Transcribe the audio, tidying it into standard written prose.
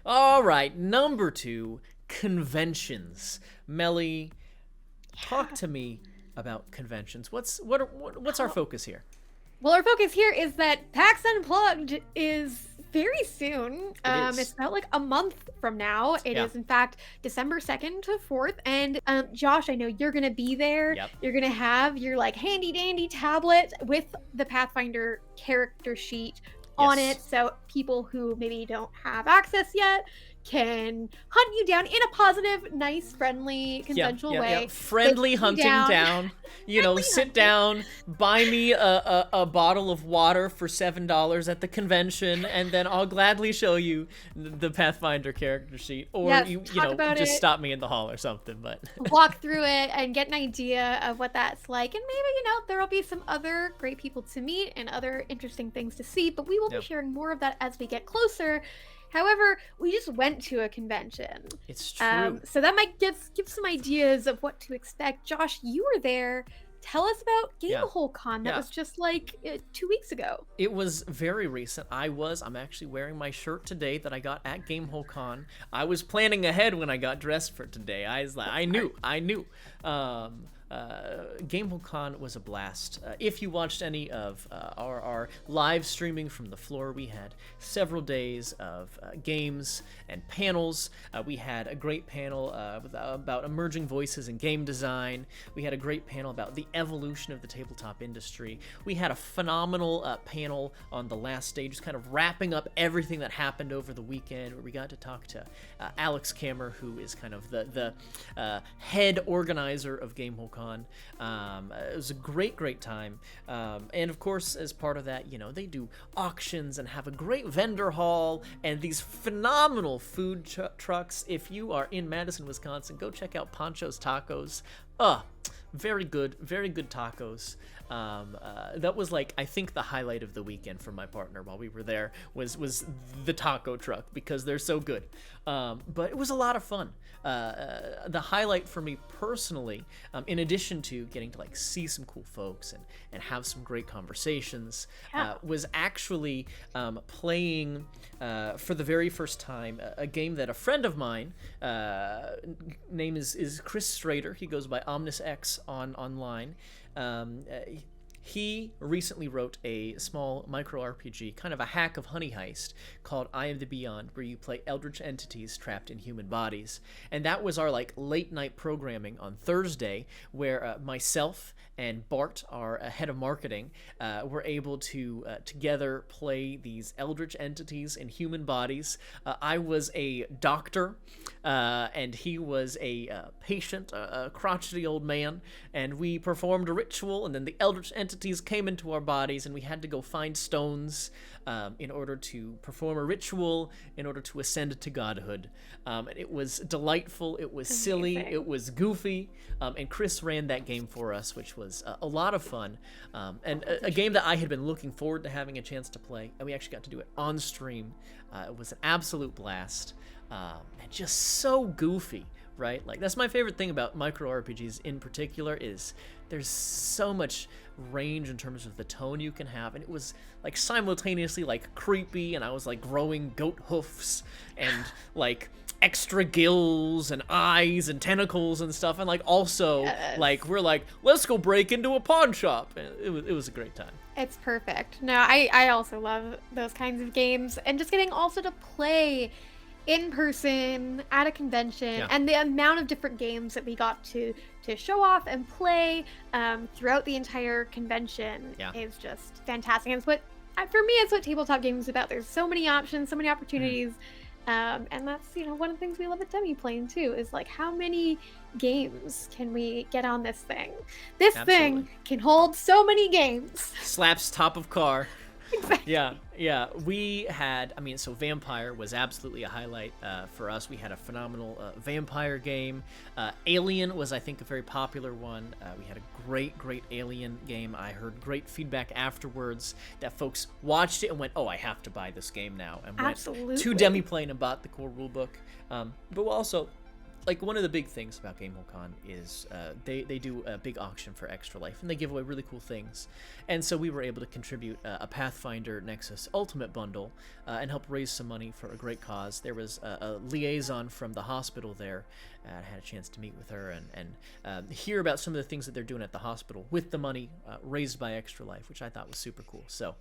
All right, number 2, conventions. Melly, talk to me about conventions. What's our focus here? Well, our focus here is that PAX Unplugged is very soon. It is. It's about like a month from now. It Yeah. is, in fact, December 2nd to 4th. And Josh, I know you're going to be there. Yep. You're going to have your like handy dandy tablet with the Pathfinder character sheet on Yes. it. So people who maybe don't have access yet can hunt you down in a positive, nice, friendly, consensual way. Friendly hunting down. Sit down, buy me a bottle of water for $7 at the convention, and then I'll gladly show you the Pathfinder character sheet. Or just stop me in the hall or something. But walk through it and get an idea of what that's like, and maybe there'll be some other great people to meet and other interesting things to see. But we will be sharing more of that as we get closer. However, we just went to a convention. It's true. So that might give some ideas of what to expect. Josh, you were there. Tell us about Gamehole Con. That was just like 2 weeks ago. It was very recent. I'm actually wearing my shirt today that I got at Gamehole Con. I was planning ahead when I got dressed for today. I knew. Gamehole Con was a blast. If you watched any of our live streaming from the floor, we had several days of games and panels. We had a great panel about emerging voices in game design. We had a great panel about the evolution of the tabletop industry. We had a phenomenal panel on the last stage, just kind of wrapping up everything that happened over the weekend, where we got to talk to Alex Kammer, who is kind of the head organizer of Gamehole Con. It was a great time, and of course, as part of that, they do auctions and have a great vendor hall and these phenomenal food trucks. If you are in Madison, Wisconsin, go check out Pancho's Tacos. Very good tacos. That was I think the highlight of the weekend for my partner while we were there was the taco truck, because they're so good. But it was a lot of fun. The highlight for me personally, in addition to getting to see some cool folks and have some great conversations, was actually playing for the very first time a game that a friend of mine, name is Chris Strader. He goes by Omnis X online. He recently wrote a small micro RPG, kind of a hack of Honey Heist, called I Am the Beyond, where you play eldritch entities trapped in human bodies. And that was our late night programming on Thursday, where myself and Bart, our head of marketing, were able to together play these eldritch entities in human bodies. I was a doctor, and he was a patient, a crotchety old man, and we performed a ritual, and then the eldritch entities came into our bodies, and we had to go find stones in order to perform a ritual, in order to ascend to godhood. And it was delightful, it was silly, it was goofy, and Chris ran that game for us, which was a lot of fun, and a game that I had been looking forward to having a chance to play, and we actually got to do it on stream. It was an absolute blast, and just so goofy, right? That's my favorite thing about micro RPGs in particular, is there's so much range in terms of the tone you can have, and it was simultaneously creepy, and I was growing goat hoofs and extra gills and eyes and tentacles and stuff, and also we're let's go break into a pawn shop, and it was a great time. It's perfect. No, I also love those kinds of games, and just getting also to play in person at a convention, and the amount of different games that we got to show off and play throughout the entire convention is just fantastic. And it's what, for me, it's what tabletop gaming is about. There's so many options, so many opportunities, and that's one of the things we love at Demiplane too, is how many games can we get on this thing? This thing can hold so many games. Slaps top of car. Exactly. Yeah. We had, so Vampire was absolutely a highlight for us. We had a phenomenal Vampire game. Alien was, I think, a very popular one. We had a great Alien game. I heard great feedback afterwards that folks watched it and went, oh, I have to buy this game now. And went to Demiplane and bought the core rulebook. But also, like one of the big things about Gamehole Con is they do a big auction for Extra Life, and they give away really cool things. And so we were able to contribute a Pathfinder Nexus Ultimate bundle and help raise some money for a great cause. There was a liaison from the hospital there. I had a chance to meet with her and hear about some of the things that they're doing at the hospital with the money raised by Extra Life, which I thought was super cool. So